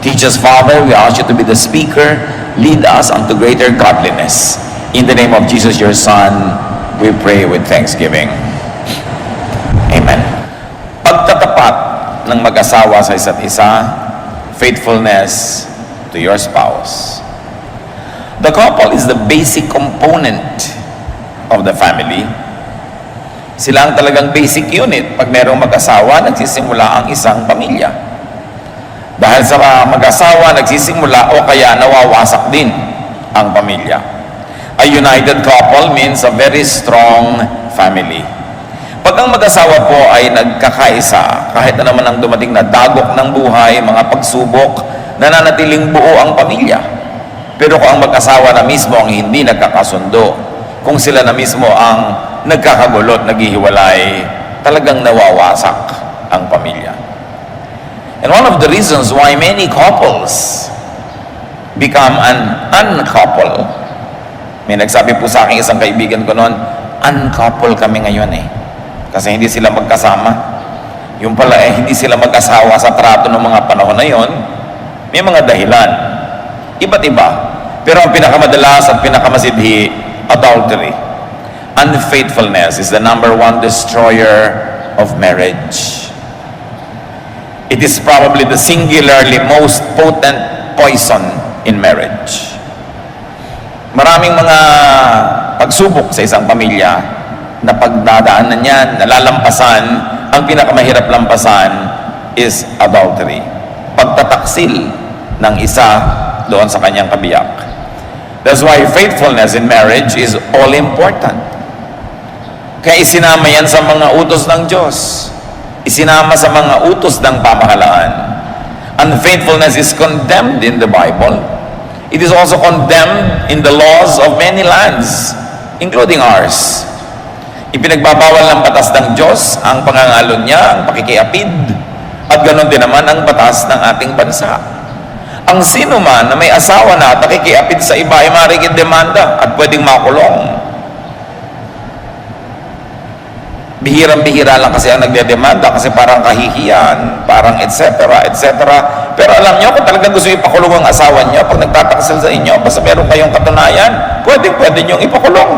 Teach us, Father. We ask you to be the speaker. Lead us unto greater godliness. In the name of Jesus, your Son, we pray with thanksgiving. Amen. Pagtatapat ng mag-asawa sa isa't isa, faithfulness to your spouse. The couple is the basic component of the family. Sila ang talagang basic unit. Pag merong mag-asawa, nagsisimula ang isang pamilya. Dahil sa mag-asawa, nagsisimula o kaya nawawasak din ang pamilya. A united couple means a very strong family. Pag ang mag-asawa po ay nagkakaisa, kahit na naman ang dumating na dagok ng buhay, mga pagsubok, nananatiling buo ang pamilya. Pero kung ang mag-asawa na mismo ang hindi nagkakasundo, kung sila na mismo ang nagkakagulot, naghihiwalay, talagang nawawasak ang pamilya. And one of the reasons why many couples become an uncouple, may nagsabi po sa akin isang kaibigan ko noon, uncouple kami ngayon kasi hindi sila magkasama. Yung pala hindi sila mag-asawa sa trato ng mga panahon na yon. May mga dahilan, iba't iba. Pero ang pinakamadalas at pinakamasidhi, adultery. Unfaithfulness is the number one destroyer of marriage. It is probably the singularly most potent poison in marriage. Maraming mga pagsubok sa isang pamilya na pagdadaanan niyan, nalalampasan, ang pinakamahirap lampasan is adultery. Pagtataksil ng isa doon sa kanyang kabiyak. That's why faithfulness in marriage is all important. Kaya isinama yan sa mga utos ng Diyos. Isinama sa mga utos ng pamahalaan. Unfaithfulness is condemned in the Bible. It is also condemned in the laws of many lands, including ours. Ipinagbabawal ng batas ng Diyos ang pangangalon niya, ang pakikiapid, at ganoon din naman ang batas ng ating bansa. Ang sino man na may asawa na at nakikiapid sa iba ay maaaring demanda at pwedeng makulong. Bihirang-bihira lang kasi ang nagdedemanda kasi parang kahihiyan, parang etc. etc. Pero alam nyo, kung talagang gusto ipakulong ang asawa nyo, pag nagtataksil sa inyo, basta meron kayong katunayan, pwede nyo ipakulong.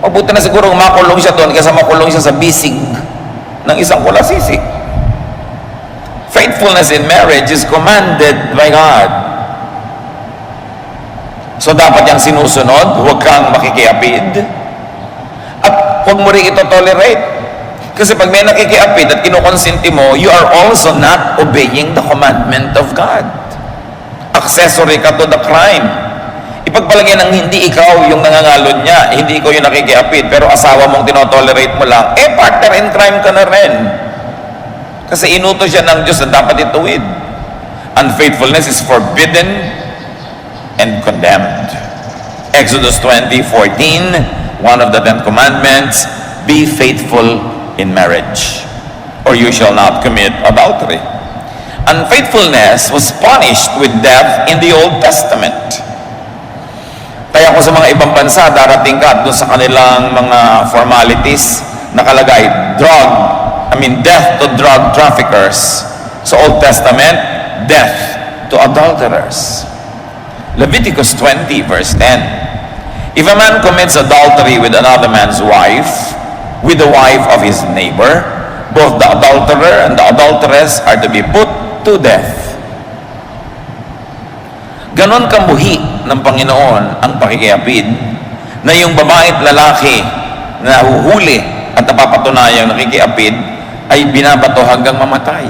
Mabuti na siguro makulong siya doon kaysa makulong siya sa bisig ng isang kulasisik. Faithfulness in marriage is commanded by God. So dapat yung sinusunod, huwag kang makikiapid at huwag mo rin ito tolerate. Kasi pag may nakikiapid at kinukonsinti mo, you are also not obeying the commandment of God. Accessory ka to the crime. Ipagpalagay ng hindi ikaw yung nangangalon niya, hindi ikaw yung nakikiapid, pero asawa mong tinotolerate mo lang, partner in crime ka na rin. Kasi inuto siya ng Diyos na dapat ituwid. Unfaithfulness is forbidden and condemned. Exodus 20:14, one of the 10 commandments, be faithful in marriage, or you shall not commit adultery. Unfaithfulness was punished with death in the Old Testament. Kaya kung sa mga ibang bansa, darating ka doon sa kanilang mga formalities, nakalagay, death to drug traffickers. Sa Old Testament, death to adulterers. Leviticus 20 verse 10. If a man commits adultery with another man's wife, with the wife of his neighbor, both the adulterer and the adulteress are to be put to death. Ganon kamuhi ng Panginoon ang pakikiapid na yung babae at lalaki na huhuli at napapatunayang nakikiapid ay binabato hanggang mamatay.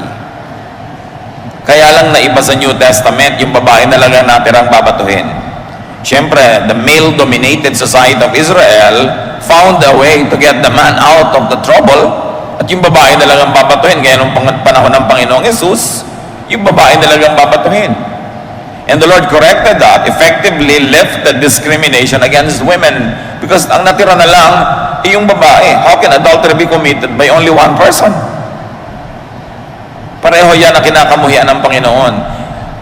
Kaya lang naiba sa New Testament, yung babae na lang natirang babatuhin. Siyempre, the male-dominated society of Israel found a way to get the man out of the trouble, at yung babae na lang ang babatuhin. Kaya nung panahon ng Panginoong Jesus, yung babae na lang ang babatuhin. And the Lord corrected that, effectively lifted discrimination against women, because ang natira na lang ay yung babae. How can adultery be committed by only one person? Pareho yan ang kinakamuhian ng Panginoon.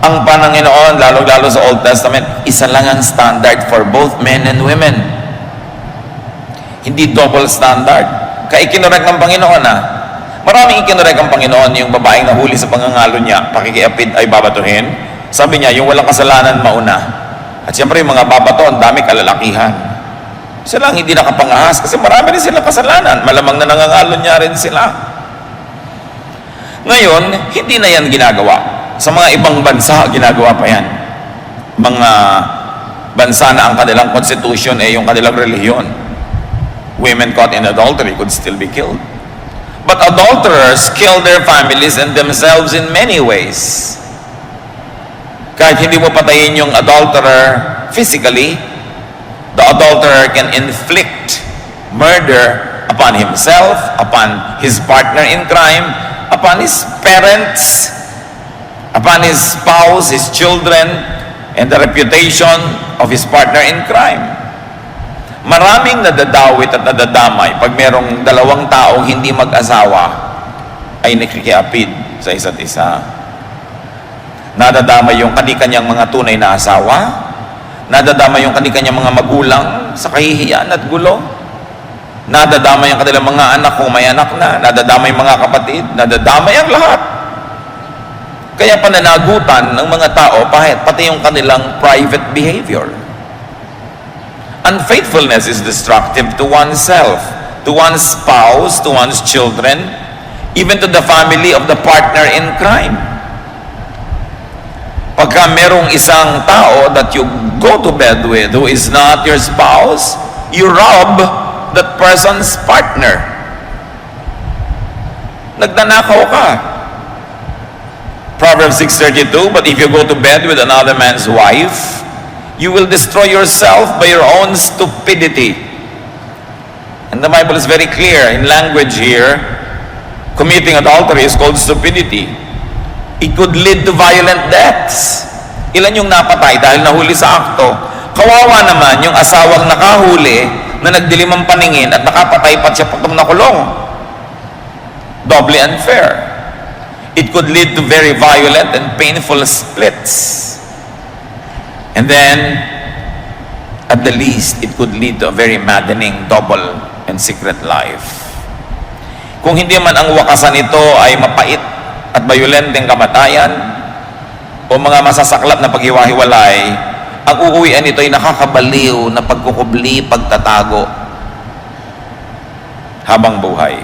Ang Panginoon, lalo-lalo sa Old Testament, isa lang ang standard for both men and women. Hindi double standard. Kaya ikinorek ng Panginoon Maraming ikinurek ang Panginoon, yung babaeng nahuli sa pangangalo niya, pakikiapid ay babatuhin. Sabi niya, yung walang kasalanan mauna. At siyempre yung mga babato, ang dami kalalakihan. Sila ang hindi nakapangahas kasi marami rin silang kasalanan. Malamang na nangangalo niya rin sila. Ngayon, hindi na yan ginagawa. Sa mga ibang bansa, ginagawa pa yan. Mga bansa na ang kanilang constitution ay yung kanilang relihiyon. Women caught in adultery could still be killed. But adulterers kill their families and themselves in many ways. Kahit hindi mo patayin yung adulterer physically, the adulterer can inflict murder upon himself, upon his partner in crime, upon his parents, upon his spouse, his children, and the reputation of his partner in crime. Maraming nadadawit at nadadamay pag merong dalawang taong hindi mag-asawa ay nakikiapid sa isa't isa. Nadadamay yung kani-kanyang mga tunay na asawa, nadadamay yung kani-kanyang mga magulang sa kahihiyan at gulo, nadadamay ang kanilang mga anak kung may anak na, nadadamay mga kapatid, nadadamay ang lahat. Kaya pananagutan ng mga tao pati yung kanilang private behavior. Unfaithfulness is destructive to oneself, to one's spouse, to one's children, even to the family of the partner in crime. Pagka merong isang tao that you go to bed with who is not your spouse, you rob that person's partner. Nagnanakaw ka. Proverbs 6:32, but if you go to bed with another man's wife, you will destroy yourself by your own stupidity. And the Bible is very clear in language here. Committing adultery is called stupidity. It could lead to violent deaths. Ilan yung napatay dahil nahuli sa akto? Kawawa naman yung asawang nakahuli na nagdilim ang paningin at nakapatay pa siya pagkong nakulong. Doubly unfair. It could lead to very violent and painful splits. And then, at the least, it could lead to a very maddening double and secret life. Kung hindi man ang wakasan nito ay mapait at bayolenteng kamatayan o mga masasaklap na paghiwa-hiwalay, ang uuwian nito ay nakakabaliw na pagkukubli, pagtatago habang buhay.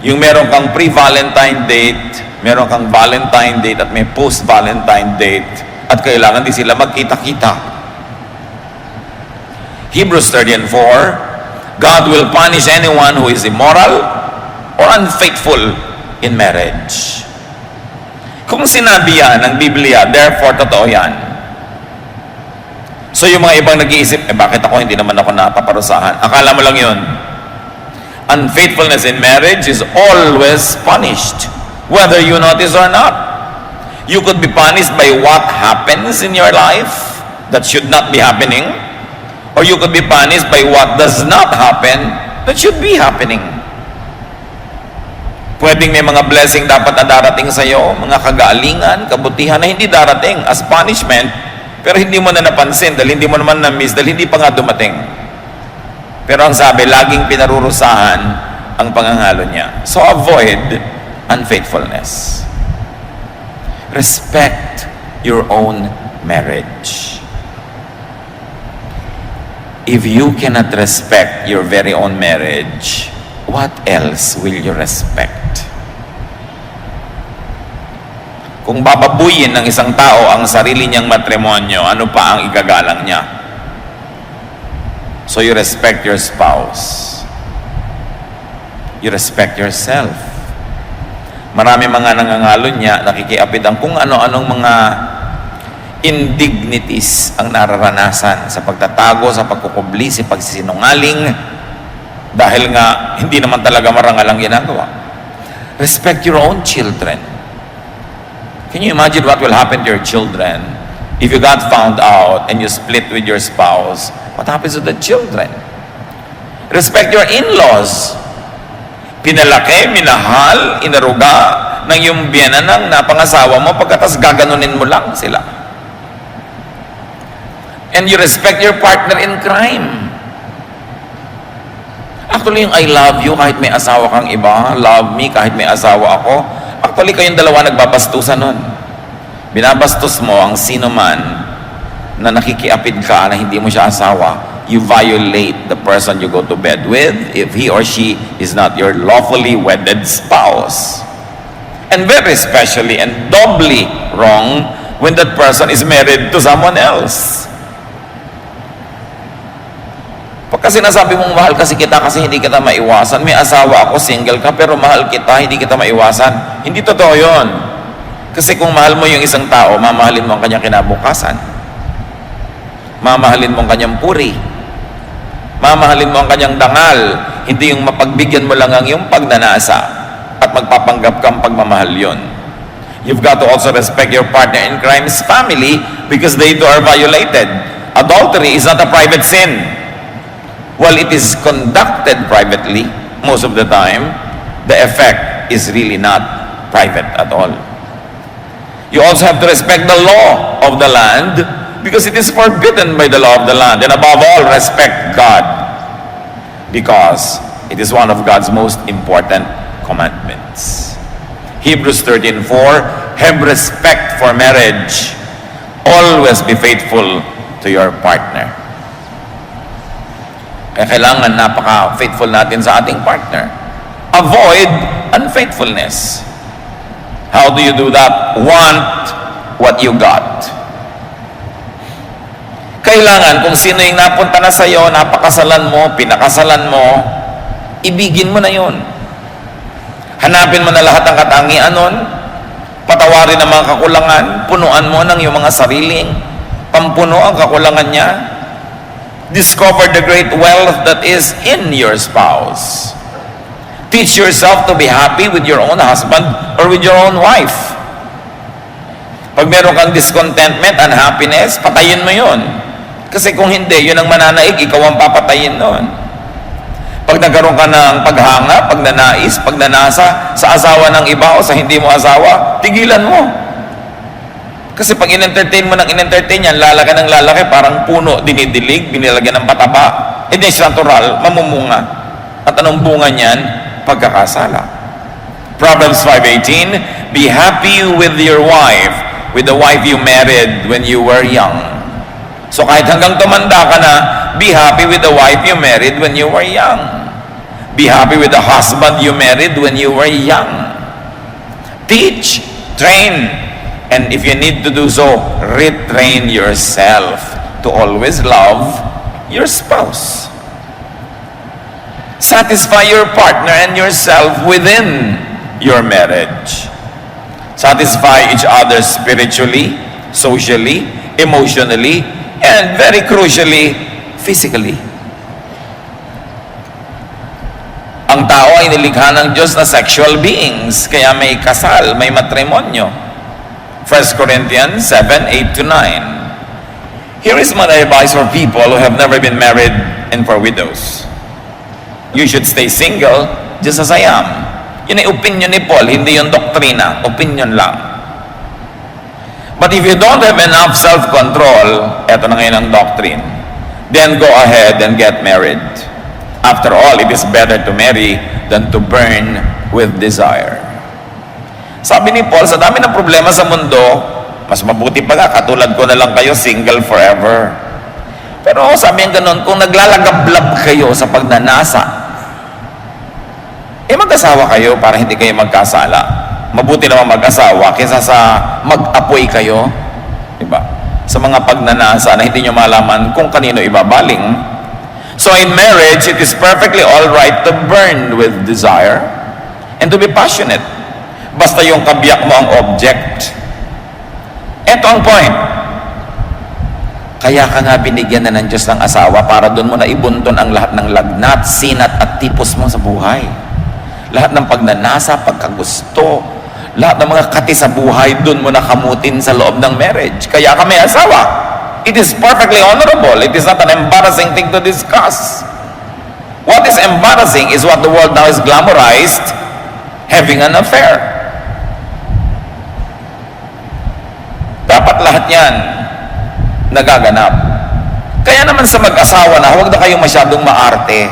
Yung meron kang pre-Valentine date, meron kang Valentine date at may post-Valentine date, at kailangan din sila magkita-kita. Hebrews 13:4, God will punish anyone who is immoral or unfaithful in marriage. Kung sinabi yan ng Biblia, therefore totoo yan. So yung mga ibang nag-iisip, bakit ako hindi naman ako napaparusahan? Akala mo lang yun. Unfaithfulness in marriage is always punished, whether you notice or not. You could be punished by what happens in your life that should not be happening, or you could be punished by what does not happen that should be happening. Pwedeng may mga blessing dapat na darating sa iyo, mga kagalingan, kabutihan na hindi darating as punishment, pero hindi mo na napansin dahil hindi mo naman na-miss dahil hindi pa nga dumating. Pero ang sabi, laging pinarurusahan ang pangangalo niya. So avoid unfaithfulness. Respect your own marriage. If you cannot respect your very own marriage, what else will you respect? Kung bababuyin ng isang tao ang sarili niyang matrimonyo, ano pa ang igagalang niya? So you respect your spouse. You respect yourself. Marami mga nangangalo niya, nakikiapid ang kung ano-anong mga indignities ang nararanasan sa pagtatago, sa pagkukubli, sa pagsisinungaling, dahil nga hindi naman talaga marangal ang ginagawa. Respect your own children. Can you imagine what will happen to your children if you got found out and you split with your spouse? What happens to the children? Respect your in-laws. Pinalaki, minahal, inaruga ng iyong biyananang na pangasawa mo, pagkatas gaganunin mo lang sila. And you respect your partner in crime. Actually, yung I love you kahit may asawa kang iba, love me kahit may asawa ako, actually kayong dalawa nagbabastusan nun. Binabastos mo ang sino man na nakikiapid ka na hindi mo siya asawa. You violate the person you go to bed with if he or she is not your lawfully wedded spouse. And very especially and doubly wrong when that person is married to someone else. Pagka sinasabi mong mahal kasi kita kasi hindi kita maiwasan, may asawa ako, single ka, pero mahal kita, hindi kita maiwasan. Hindi totoo yun. Kasi kung mahal mo yung isang tao, mamahalin mo ang kanyang kinabukasan. Mamahalin mo ang kanyang puri. Mamahalin mo ang kanyang dangal. Hindi yung mapagbigyan mo lang ang iyong pagnanasa at magpapanggap kang pagmamahal yun. You've got to also respect your partner in crime's family because they too are violated. Adultery is not a private sin. While it is conducted privately, most of the time, the effect is really not private at all. You also have to respect the law of the land because it is forbidden by the law of the land. And above all, respect God because it is one of God's most important commandments. Hebrews 13:4, have respect for marriage. Always be faithful to your partner. Kaya kailangan napaka-faithful natin sa ating partner. Avoid unfaithfulness. How do you do that? Want what you got. Kailangan kung sino yung napunta na sa'yo, napakasalan mo, pinakasalan mo, ibigin mo na yun. Hanapin mo na lahat ng katangian nun, patawarin ang mga kakulangan, punuan mo ng iyong mga sariling, pampuno ang kakulangan niya. Discover the great wealth that is in your spouse. Teach yourself to be happy with your own husband or with your own wife. Pag meron kang discontentment, unhappiness, patayin mo yun. Kasi kung hindi, yun ang mananaig, ikaw ang papatayin nun. Pag nagkaroon ka ng paghanga, pagnanais, pagnanasa sa asawa ng iba o sa hindi mo asawa, tigilan mo. Kasi pag in-entertain mo ng in-entertain yan, lalaki ng lalaki, parang puno, dinidilig, binilagyan ng pataba. Hindi siya natural, mamumunga. At anong bunga niyan? Pagkakasala. Proverbs 5:18, be happy with your wife, with the wife you married when you were young. So kahit hanggang tumanda ka na, be happy with the wife you married when you were young. Be happy with the husband you married when you were young. Teach, train, and if you need to do so, retrain yourself to always love your spouse. Satisfy your partner and yourself within your marriage. Satisfy each other spiritually, socially, emotionally, and very crucially, physically. Ang tao ay nilikha ng Diyos na sexual beings, kaya may kasal, may matrimonyo. 1 Corinthians 7:8-9. Here is my advice for people who have never been married and for widows. You should stay single just as I am. Yun ay opinion ni Paul, hindi yung doktrina. Opinion lang. But if you don't have enough self-control, eto na ngayon ang doctrine, then go ahead and get married. After all, it is better to marry than to burn with desire. Sabi ni Paul, sa dami ng problema sa mundo, mas mabuti pa nga, katulad ko na lang kayo, single forever. Pero sabi ang ganun, kung naglalagablab kayo sa pagnanasa, mag-asawa kayo para hindi kayo magkasala. Mabuti naman mag-asawa kaysa sa mag-apoy kayo, diba? Sa mga pagnanasa na hindi nyo malaman kung kanino ibabaling. So in marriage, it is perfectly all right to burn with desire and to be passionate. Basta yung kabiyak mo ang object. Ito ang point. Kaya ka nga binigyan na ng Diyos ng asawa para doon mo na ibunton ang lahat ng lagnat, sinat at tipos mo sa buhay. Lahat ng pagnanasa, pagkagusto, lahat ng mga kati sa buhay, doon mo na kamutin sa loob ng marriage. Kaya ka may asawa. It is perfectly honorable. It is not an embarrassing thing to discuss. What is embarrassing is what the world now is glamorized, having an affair. Dapat lahat yan nagaganap. Kaya naman sa mag-asawa na, huwag na kayong masyadong maarte.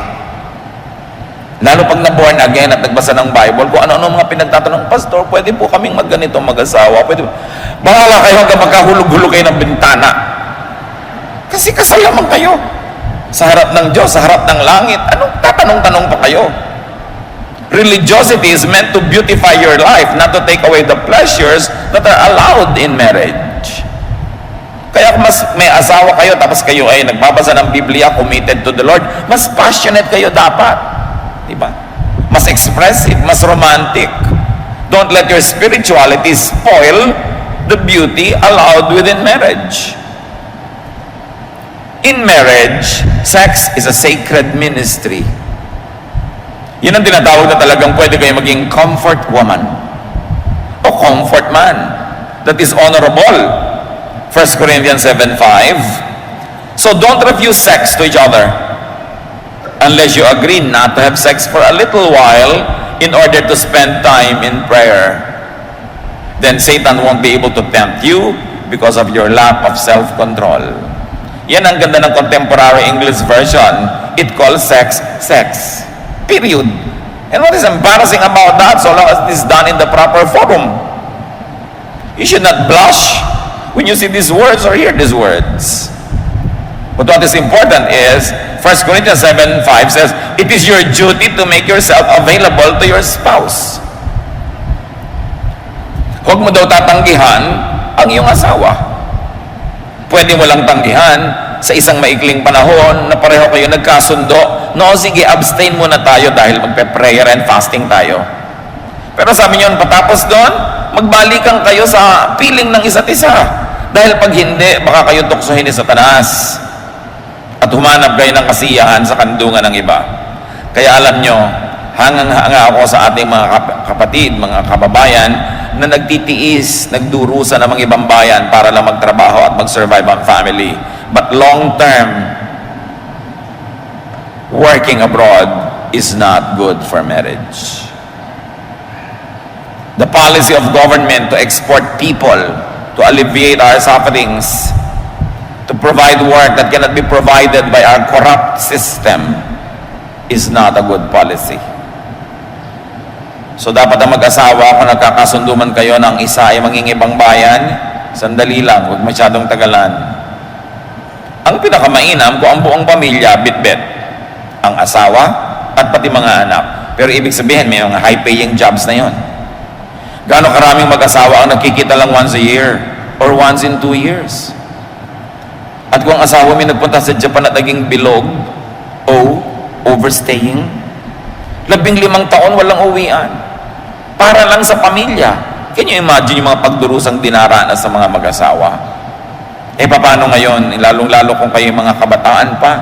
Lalo pag na-born again at nagbasa ng Bible, kung ano-ano mga pinagtatanong, Pastor, pwede po kaming magganito mag-asawa? Pwede po. Bahala kayo hanggang magkahulog-hulog kayo ng bintana. Kasi kasal naman kayo. Sa harap ng Diyos, sa harap ng langit. Anong tatanong-tanong pa kayo? Religiosity is meant to beautify your life, not to take away the pleasures that are allowed in marriage. Kaya kung mas may asawa kayo, tapos kayo ay nagbabasa ng Biblia, committed to the Lord, mas passionate kayo dapat. Diba? Mas expressive, mas romantic. Don't let your spirituality spoil the beauty allowed within marriage. In marriage, sex is a sacred ministry. Yun ang tinatawag na talagang pwede kayo maging comfort woman o comfort man. That is honorable. 1 Corinthians 7:5. So don't refuse sex to each other unless you agree not to have sex for a little while in order to spend time in prayer. Then Satan won't be able to tempt you because of your lack of self-control. Yan ang ganda ng contemporary English version. It calls sex, sex. Period. And what is embarrassing about that, so long as it is done in the proper forum? You should not blush when you see these words or hear these words. But what is important is 1 Corinthians 7:5 says, it is your duty to make yourself available to your spouse. Huwag mo daw tatanggihan ang iyong asawa. Pwede mo lang tanggihan sa isang maikling panahon na pareho kayo nagkasundo. No, sige, abstain muna tayo dahil magpe-prayer and fasting tayo. Pero sabi niyo, patapos doon, magbalikan kayo sa piling ng isa't isa. Dahil pag hindi, baka kayo tuksohin ni Satanas at humanap kayo ng kasiyahan sa kandungan ng iba. Kaya alam nyo, hangang-hanga ako sa ating mga kapatid, mga kababayan, na nagtitiis, nagdurusa ng mga ibang bayan para lang magtrabaho at mag-survive ang family. But long-term, working abroad is not good for marriage. The policy of government to export people, to alleviate our sufferings, to provide work that cannot be provided by our corrupt system is not a good policy. So dapat ang mag-asawa, kung nagkakasundo man kayo ng isa ay mangingibang bayan, sandali lang, huwag masyadong tagalan. Ang pinakamainam kung ang buong pamilya bitbit, ang asawa at pati mga anak. Pero ibig sabihin, may mga high-paying jobs na yon. Gaano karaming mag-asawa ang nagkikita lang once a year or once in 2 years? At kung ang asawa may nagpunta sa Japan at naging bilog o overstaying, 15 taon walang uwian para lang sa pamilya. Can you imagine yung mga pagdurusang dinaranas sa mga mag-asawa? Paano ngayon, lalong-lalo kung kayo mga kabataan pa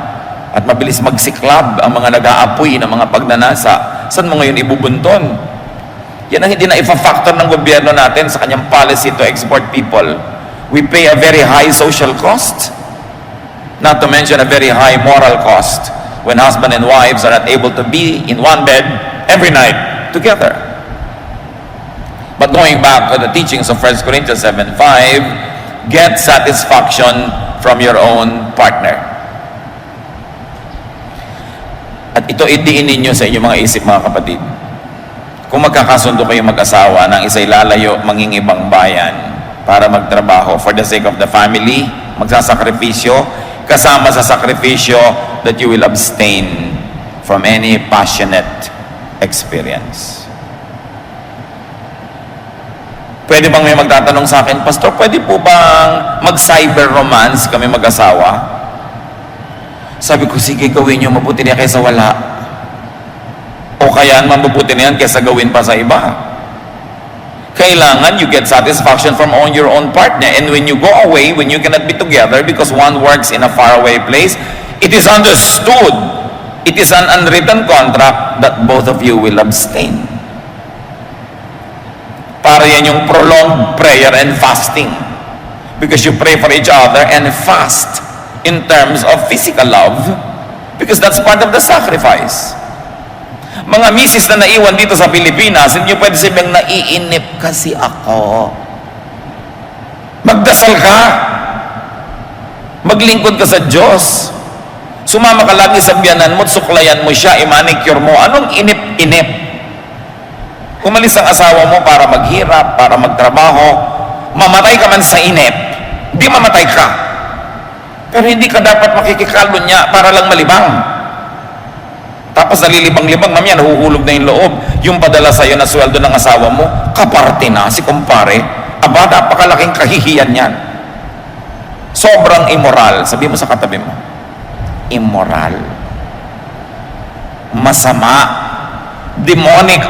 at mabilis magsiklab ang mga nag-aapoy ng mga pagnanasa, saan mo ngayon ibubunton? Yan ang hindi na ifa-factor ng gobyerno natin sa kanyang policy to export people. We pay a very high social cost, not to mention a very high moral cost, when husband and wives are not able to be in one bed every night together. But going back to the teachings of 1 Corinthians 7:5, get satisfaction from your own partner. At ito idiin ninyo sa inyong mga isip, mga kapatid. Kung magkakasundo kayo mag-asawa ng isa'y lalayo, mangingibang bayan para magtrabaho for the sake of the family, magsasakripisyo, kasama sa sakripisyo that you will abstain from any passionate experience. Pwede bang may magtatanong sa akin, Pastor, pwede po bang mag-cyber romance kami mag-asawa? Sabi ko, sige, gawin nyo, mabuti niya kaysa wala. O kaya mabuti na yan kaysa gawin pa sa iba. Kailangan you get satisfaction from your own partner. And when you go away, when you cannot be together because one works in a faraway place, it is understood, it is an unwritten contract that both of you will abstain. Para yan yung prolonged prayer and fasting. Because you pray for each other and fast in terms of physical love. Because that's part of the sacrifice. Mga misis na naiwan dito sa Pilipinas, hindi nyo pwede sabihin, naiinip kasi ako. Magdasal ka. Maglingkod ka sa Diyos. Sumama ka lagi sa biyanan mo at suklayan mo siya, i-manicure mo. Anong inip inip. Umalis ang asawa mo para maghirap, para magtrabaho, mamatay ka man sa inip, di mamatay ka. Pero hindi ka dapat makikikalo niya para lang malibang. Tapos nalilibang-libang, mamaya nahuhulog na yung loob. Yung padala sa'yo na sweldo ng asawa mo, kaparte na, si kumpare, aba, napakalaking kahihiyan yan. Sobrang immoral. Sabi mo sa katabi mo, immoral. Masama. Demonic.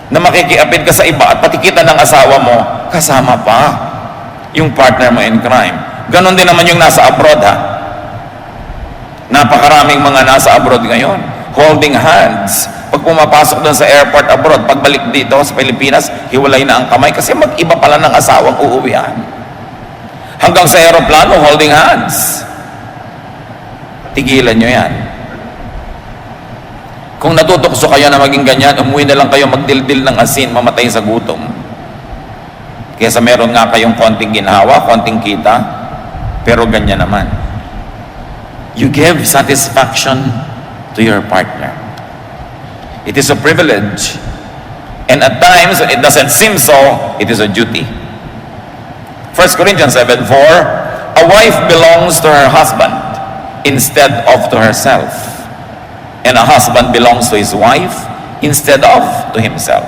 Na makikiapid ka sa iba at pati kita ng asawa mo, kasama pa yung partner mo in crime. Ganon din naman yung nasa abroad, ha? Napakaraming mga nasa abroad ngayon, holding hands. Pag pumapasok doon sa airport abroad, pagbalik dito sa Pilipinas, hiwalay na ang kamay kasi mag-iba pala ng asawang uuwian. Hanggang sa aeroplano, holding hands. Tigilan nyo yan. Kung natutukso kayo na maging ganyan, umuwi na lang kayo magdildil ng asin, mamatay sa gutom. Kaysa meron nga kayong konting ginhawa, konting kita, pero ganyan naman. You give satisfaction to your partner. It is a privilege. And at times, when it doesn't seem so, it is a duty. 1 Corinthians 7:4, a wife belongs to her husband instead of to herself. And a husband belongs to his wife instead of to himself.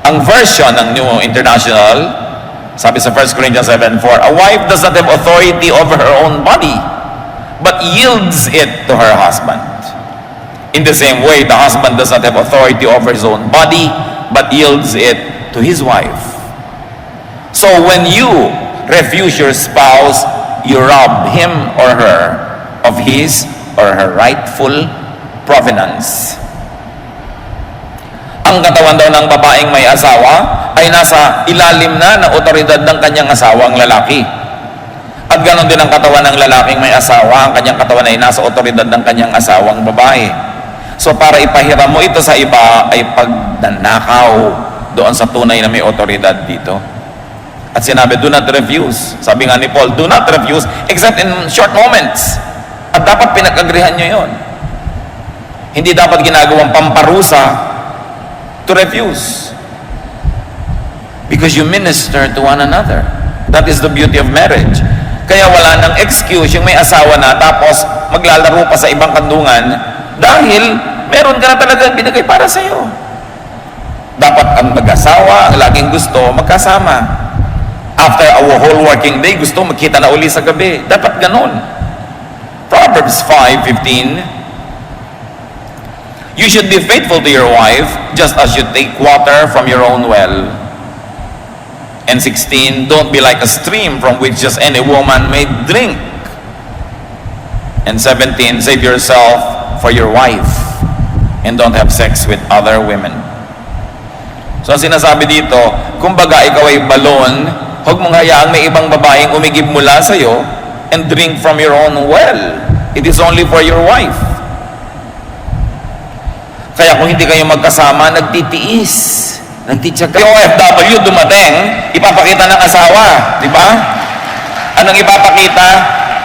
Ang version ng New International, sabi sa 1 Corinthians 7:4, a wife does not have authority over her own body, but yields it to her husband. In the same way, the husband does not have authority over his own body, but yields it to his wife. So when you refuse your spouse, you rob him or her of his or her rightful provenance. Ang katawan daw ng babaeng may asawa ay nasa ilalim na ng otoridad ng kanyang asawang lalaki. At ganon din ang katawan ng lalaking may asawa, ang kanyang katawan ay nasa otoridad ng kanyang asawang babae. So para ipahiram mo ito sa iba ay pagnanakaw doon sa tunay na may otoridad dito. At sinabi, do not refuse. Sabi nga ni Paul, do not refuse except in short moments. At dapat pinag-agrihan nyo yun. Hindi dapat ginagawang pamparusa to refuse. Because you minister to one another. That is the beauty of marriage. Kaya wala nang excuse yung may asawa na tapos maglalaro pa sa ibang kandungan dahil meron ka na talaga binigay para sa iyo. Dapat ang mag-asawa, ang laging gusto, magkasama. After a whole working day, gusto magkita na uli sa gabi. Dapat ganon. Proverbs 5:15, you should be faithful to your wife just as you take water from your own well. And 16, don't be like a stream from which just any woman may drink. And 17, save yourself for your wife and don't have sex with other women. So ang sinasabi dito, kumbaga ikaw ay balon, huwag mong hayaang may ibang babaeng umigib mula sa'yo and drink from your own well. It is only for your wife. Kaya kung hindi kayo magkasama, nagtitiis. Nagtitsaga. Yung OFW dumating, ipapakita ng asawa. Di ba? Anong ipapakita?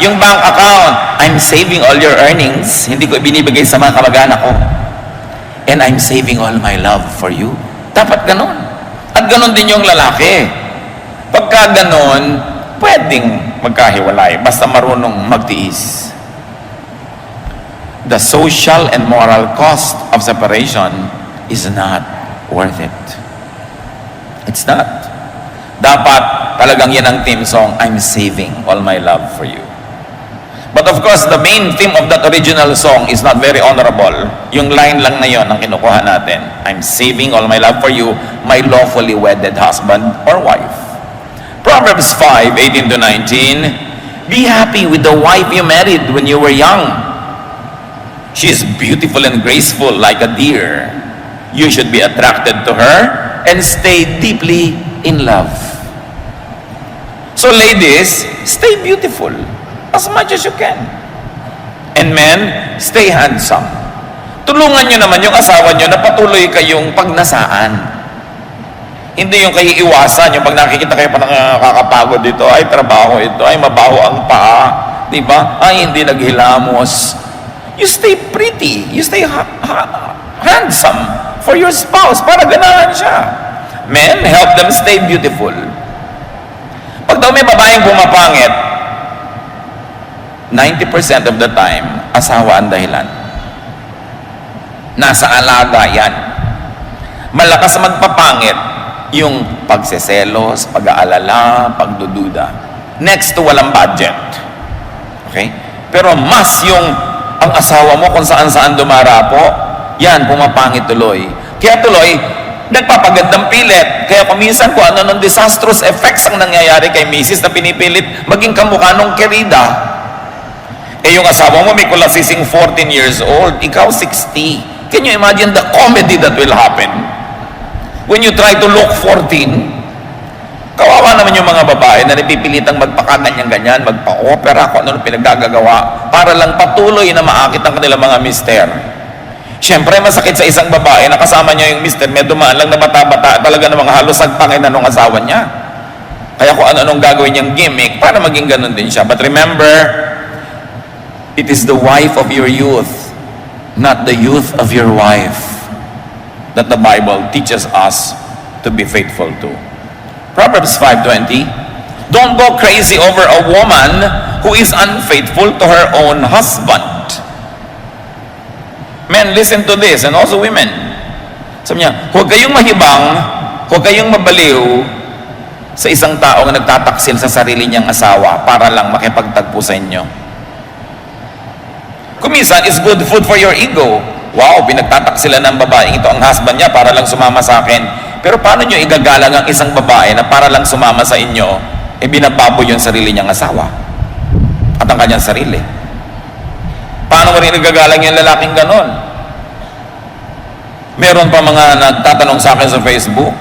Yung bank account. I'm saving all your earnings. Hindi ko binibigay sa mga kamag-anak ko. And I'm saving all my love for you. Dapat ganon. At ganon din yung lalaki. Pagka ganon, pwedeng magkahiwalay. Basta marunong magtiis. The social and moral cost of separation is not worth it. It's not. Dapat talagang yan ang theme song, I'm saving all my love for you. But of course, the main theme of that original song is not very honorable. Yung line lang na yon ang kinukuha natin. I'm saving all my love for you, my lawfully wedded husband or wife. Proverbs 5:18-19, be happy with the wife you married when you were young. She is beautiful and graceful like a deer. You should be attracted to her and stay deeply in love. So ladies, stay beautiful as much as you can. And men, stay handsome. Tulungan nyo naman yung asawa nyo na patuloy kayong pagnasaan. Hindi yung kayo iwasan, yung pag nakikita kayo pa nakakapagod dito, ay trabaho ito, ay mabaho ang paa, di ba? Ay hindi naghilamos. You stay pretty. You stay handsome for your spouse para ganahan siya. Men, help them stay beautiful. Pag daw may babaeng pumapangit, 90% of the time, asawa ang dahilan. Nasa alaga yan. Malakas magpapangit yung pagseselos, pag-aalala, pagdududa. Next to walang budget. Okay? Pero mas yung ang asawa mo kung saan-saan dumarapo, yan, pumapangit tuloy. Kaya tuloy, nagpapagandang pilit. Kaya kuminsan kung ano ng disastrous effects ang nangyayari kay Mrs. na pinipilit maging kamukha nung kerida. Eh yung asawa mo may kulasising 14 years old, ikaw 60. Can you imagine the comedy that will happen? When you try to look 14, kawawa naman yung mga babae na napipilitang magpakanganyan-ganyan, magpa-opera, kung ano pinaggagawa, para lang patuloy na maakit ang kanilang mga mister. Siyempre, masakit sa isang babae na kasama niya yung mister, may dumaan lang na bata-bata, talaga namang halos sagpangin na nung asawa niya. Kaya kung ano-anong gagawin niyang gimmick, para maging ganun din siya. But remember, it is the wife of your youth, not the youth of your wife, that the Bible teaches us to be faithful to. Proverbs 5:20, don't go crazy over a woman who is unfaithful to her own husband. Men, listen to this, and also women. Sabi niya, huwag kayong mahibang, huwag kayong mabaliw sa isang tao na nagtataksil sa sarili niyang asawa para lang makipagtagpo sa inyo. Kuminsan, is good food for your ego. Wow, pinagtataksilan ng babaeng ito ang husband niya para lang sumama sa akin. Pero paano nyo igagalang ang isang babae na para lang sumama sa inyo, e binababoy yung sarili niyang asawa at ang kanyang sarili? Paano mo rin igagalang yung lalaking ganon? Meron pa mga nagtatanong sa akin sa Facebook,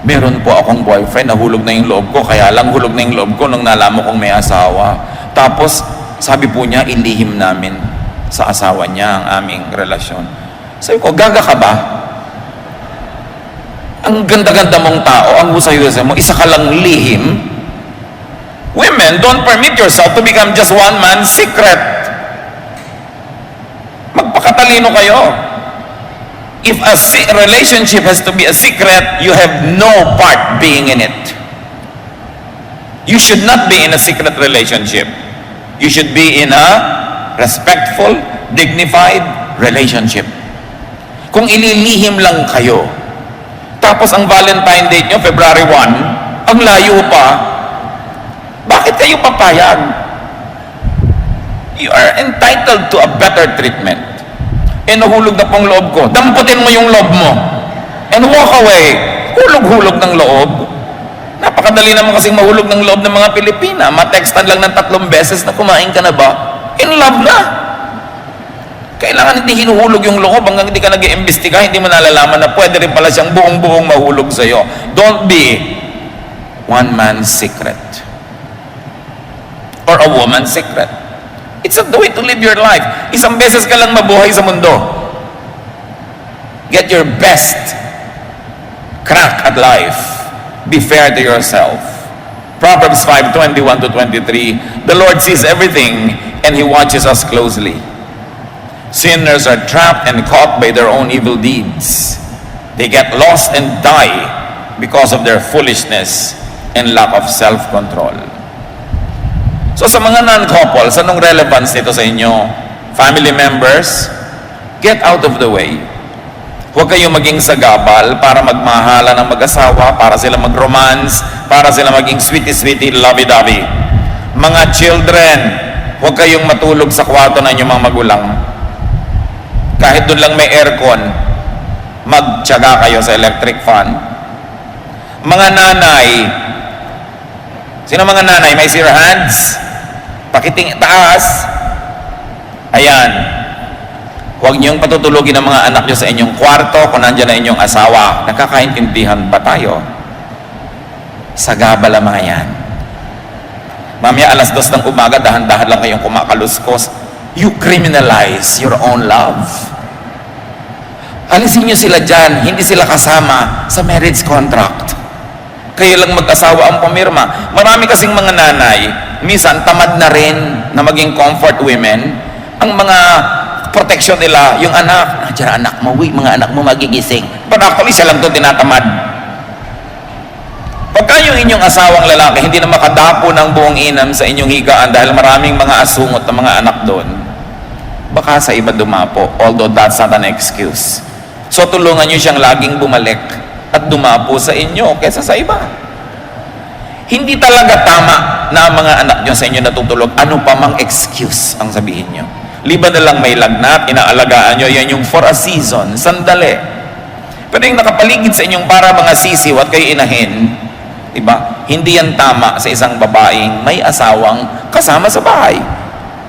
meron po akong boyfriend, nahulog na yung loob ko, kaya lang hulog na yung loob ko nung nalaman kong may asawa. Tapos, sabi po niya, ilihim namin sa asawa niya ang aming relasyon. Sabi ko, gaga ka ba? Ang ganda-ganda mong tao, ang husay-husay mo, isa ka lang lihim. Women, don't permit yourself to become just one man's secret. Magpakatalino kayo. If a relationship has to be a secret, you have no part being in it. You should not be in a secret relationship. You should be in a respectful, dignified relationship. Kung ililihim lang kayo, tapos ang Valentine date nyo, February 1, ang layo pa, bakit kayo papayag? You are entitled to a better treatment. Eh, nahulog na pong loob ko. Damputin mo yung loob mo. And walk away. Hulog-hulog ng loob. Napakadali naman kasing mahulog ng loob ng mga Pilipina. Matextan lang ng 3 beses na kumain ka na ba? In love na. Kailangan hindi hinuhulog yung loob hanggang hindi ka nag-iimbestiga, hindi mo nalalaman na pwede rin pala siyang buong-buong mahulog sa'yo. Don't be one man's secret. Or a woman's secret. It's not the way to live your life. Isang beses ka lang mabuhay sa mundo. Get your best crack at life. Be fair to yourself. Proverbs 5:21-23, the Lord sees everything and He watches us closely. Sinners are trapped and caught by their own evil deeds. They get lost and die because of their foolishness and lack of self-control. So sa mga non-couples, anong relevance nito sa inyo? Family members, get out of the way. Huwag kayong maging sagabal para magmahala ng mag-asawa, para sila mag-romance, para sila maging sweetie-sweetie, lovey-dovey. Mga children, huwag kayong matulog sa kwarto ng inyong mga magulang. Kahit doon lang may aircon, magtiyaga kayo sa electric fan. Mga nanay, sino mga nanay? May zero hands? Pakiting taas. Ayan. Huwag niyong patutulogin ang mga anak niyo sa inyong kwarto kung nandiyan na inyong asawa. Nakakaintindihan ba tayo? Sagabal ang mga yan. Mamaya alas 2 ng umaga, dahan-dahan lang kayong kumakaluskos. You criminalize your own love. Alisin niyo sila dyan, hindi sila kasama sa marriage contract. Kayo lang mag-asawa ang pumirma. Marami kasing mga nanay, minsan tamad na rin na maging comfort women, Ang mga protection nila, yung anak, nandiyan anak mo, mga anak mo magigising. But actually, siya lang ito tinatamad. Pagka yung inyong asawang lalaki hindi na makadapo ng buong inam sa inyong higaan dahil maraming mga asungot na mga anak doon, baka sa iba dumapo, although that's not an excuse. So tulungan nyo siyang laging bumalik at dumapo sa inyo kaysa sa iba. Hindi talaga tama na ang mga anak nyo sa inyo natutulog, ano pa mang excuse ang sabihin nyo. Liban na lang may lagnat, inaalagaan nyo, yan yung for a season, sandali. Pero yung nakapaligid sa inyong para mga sisiw at kayo inahin, diba? Hindi yan tama sa isang babaeng may asawang kasama sa bahay.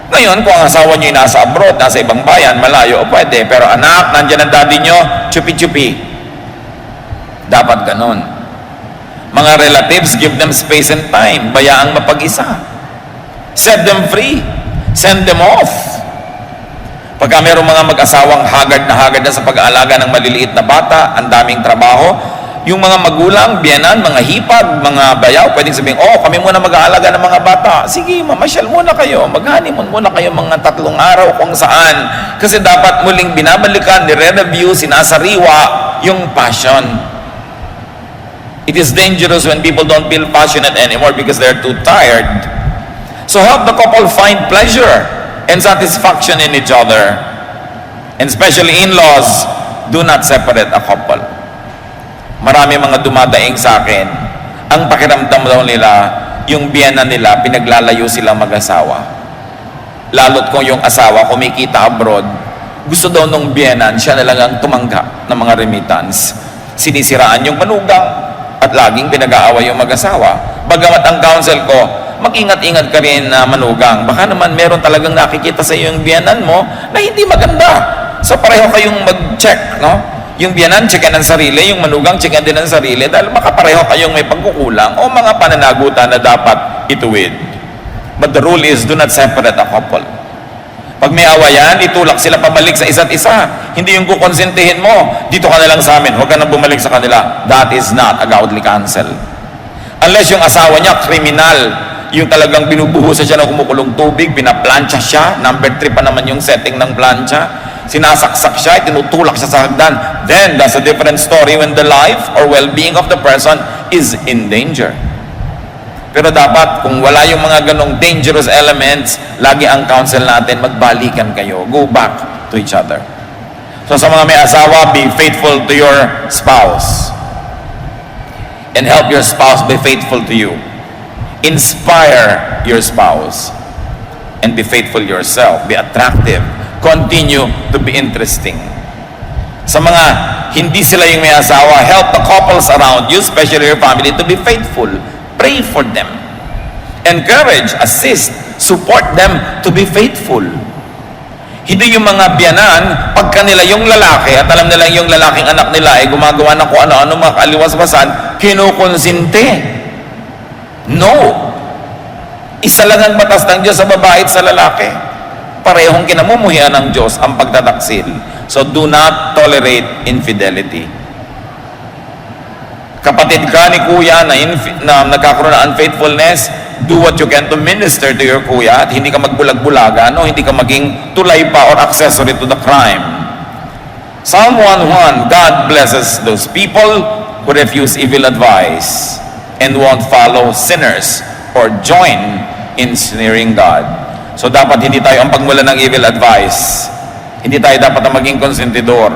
Ngayon, kung ang asawa nyo nasa abroad, nasa ibang bayan, malayo, pwede. Pero anak, nandyan ang daddy nyo, chupi-chupi. Dapat ganon. Mga relatives, give them space and time. Bayaang mapag-isa. Set them free. Send them off. Pagka mayroong mga mag-asawang hagad na sa pag-aalaga ng maliliit na bata, ang daming trabaho, yung mga magulang, biyanan, mga hipag, mga bayaw, pwedeng sabihin, oh, kami muna mag-aalaga ng mga bata. Sige, mamasyal muna kayo, mag-honeymoon muna kayo mga 3 araw kung saan. Kasi dapat muling binabalikan, nire-review, sinasariwa yung passion. It is dangerous when people don't feel passionate anymore because they're too tired. So help the couple find pleasure and satisfaction in each other. And especially in-laws, do not separate a couple. Marami mga dumadaing sa akin, ang pakiramdam daw nila, yung biyanan nila, pinaglalayo sila mag-asawa. Lalo't kung yung asawa kumikita abroad, gusto daw nung biyanan, siya na lang ang tumanggap ng mga remittance. Sinisiraan yung manugang at laging pinag-aaway yung mag-asawa. Bagamat ang counsel ko, mag-ingat-ingat ka rin na manugang. Baka naman meron talagang nakikita sa iyo yung biyanan mo na hindi maganda. So pareho kayong mag-check, no? Yung biyanan, checkan ng sarili, yung manugang, checkan din ng sarili dahil makapareho kayong may pagkukulang o mga pananagutan na dapat ituwid. But the rule is, do not separate a couple. Pag may awayan, itulak sila pabalik sa isa't isa. Hindi yung kukonsintihin mo, dito ka na lang sa amin, huwag ka na bumalik sa kanila. That is not a godly counsel. Unless yung asawa niya, kriminal, yung talagang binubuhusan siya ng kumukulong tubig, pinaplansya siya, number 3 pa naman yung setting ng plansya, sinasaksak siya, tinutulak siya sa hagdan, then that's a different story when the life or well-being of the person is in danger. Pero dapat, kung wala yung mga ganong dangerous elements, lagi ang counsel natin, magbalikan kayo, go back to each other. So sa mga may asawa, be faithful to your spouse and help your spouse be faithful to you. Inspire your spouse and be faithful yourself, be attractive, continue to be interesting. Sa mga hindi sila yung may asawa, help the couples around you, especially your family, to be faithful. Pray for them. Encourage, assist, support them to be faithful. Hindi yung mga biyanan, pagka nila yung lalaki, at alam nila yung lalaking anak nila ay gumagawa ng kung ano-ano mga kaliwas-basan, kinukonsinte. No. Isa lang ang batas ng Diyos sa babae at sa lalaki. Parehong kinamumuhian ng Diyos ang pagtataksil. So do not tolerate infidelity. Kapatid ka ni kuya na nagkakaroon ng unfaithfulness, do what you can to minister to your kuya at hindi ka magbulag-bulagan o hindi ka maging tulay pa or accessory to the crime. Psalm 1:1, God blesses those people who refuse evil advice and won't follow sinners or join in sneering God. So dapat hindi tayo ang pagmula ng evil advice. Hindi tayo dapat ang maging konsentidor.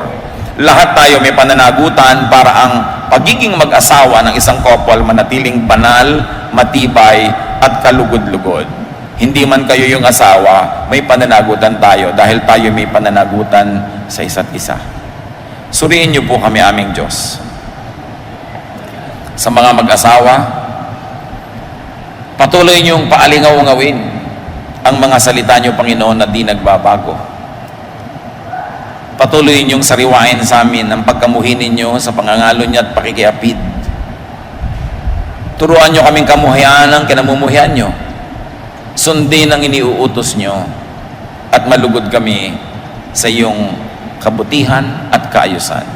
Lahat tayo may pananagutan para ang pagiging mag-asawa ng isang couple manatiling banal, matibay, at kalugod-lugod. Hindi man kayo yung asawa, may pananagutan tayo dahil tayo may pananagutan sa isa't isa. Suriin niyo po kami aming Diyos. Sa mga mag-asawa, patuloy niyong paalingaw-ngawin ang mga salita niyo, Panginoon, na di nagbabago. Patuloy niyong sariwain sa amin ang pagkamuhi ninyo sa pangangalo niyo at pakikiapid. Turuan niyo kaming kamuhian ang kinamumuhian niyo. Sundin ang iniuutos niyo at malugod kami sa iyong kabutihan at kaayusan.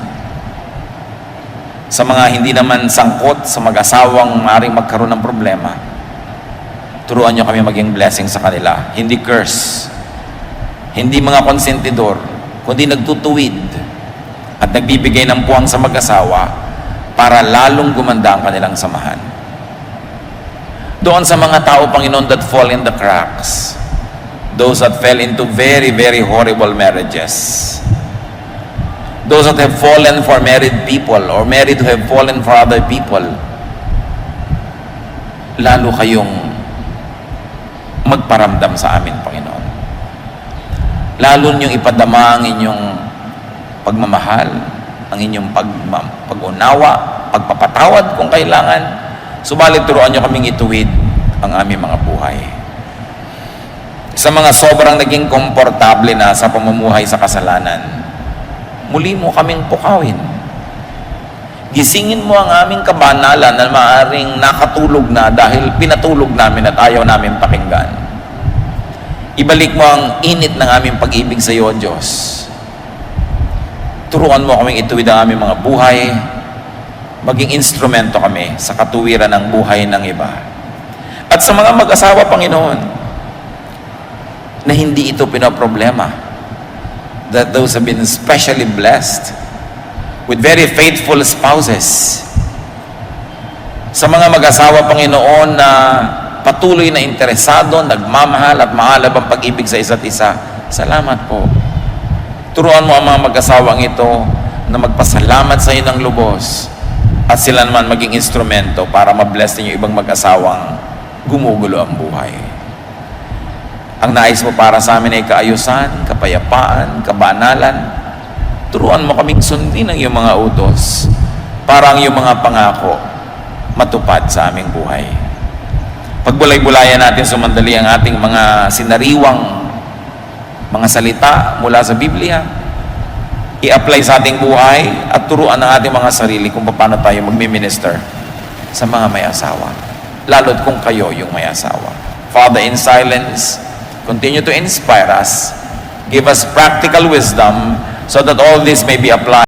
Sa mga hindi naman sangkot sa mag-asawang maaaring magkaroon ng problema, turuan niyo kami maging blessing sa kanila. Hindi curse, hindi mga konsentidor, kundi nagtutuwid at nagbibigay ng puwang sa mag-asawa para lalong gumanda ang kanilang samahan. Doon sa mga tao, Panginoon, that fall in the cracks, those that fell into very, very horrible marriages, those that have fallen for married people or married who have fallen for other people, lalo kayong magparamdam sa amin, Panginoon. Lalo niyong ipadama ang inyong pagmamahal, ang inyong pag-unawa, pagpapatawad kung kailangan. Subalit turuan niyo kaming ituwid ang aming mga buhay. Sa mga sobrang naging komportable na sa pamumuhay sa kasalanan, muli mo kaming pukawin. Gisingin mo ang aming kabanalan na maaaring nakatulog na dahil pinatulog namin at ayaw namin pakinggan. Ibalik mo ang init ng aming pag-ibig sa iyo, Diyos. Turuan mo kaming ituwid ang aming mga buhay, maging instrumento kami sa katuwiran ng buhay ng iba. At sa mga mag-asawa, Panginoon, na hindi ito pinoproblema, that those have been specially blessed with very faithful spouses. Sa mga mag-asawa, Panginoon, na patuloy na interesado, nagmamahal at maalab ang pag-ibig sa isa't isa, salamat po. Turuan mo ang mga mag-asawang ito na magpasalamat sa iyo ng lubos at sila naman maging instrumento para mabless ninyo ibang mag-asawang gumugulo ang buhay. Ang nais mo para sa amin ay kaayusan, kapayapaan, kabanalan. Turuan mo kaming sundin ang iyong mga utos para ang iyong mga pangako matupad sa aming buhay. Pagbulay-bulayan natin sumandali ang ating mga sinariwang mga salita mula sa Biblia, i-apply sa ating buhay at turuan ang ating mga sarili kung paano tayo magmi-minister sa mga may asawa, lalo't kung kayo yung may asawa. Father, in silence, continue to inspire us, give us practical wisdom so that all this may be applied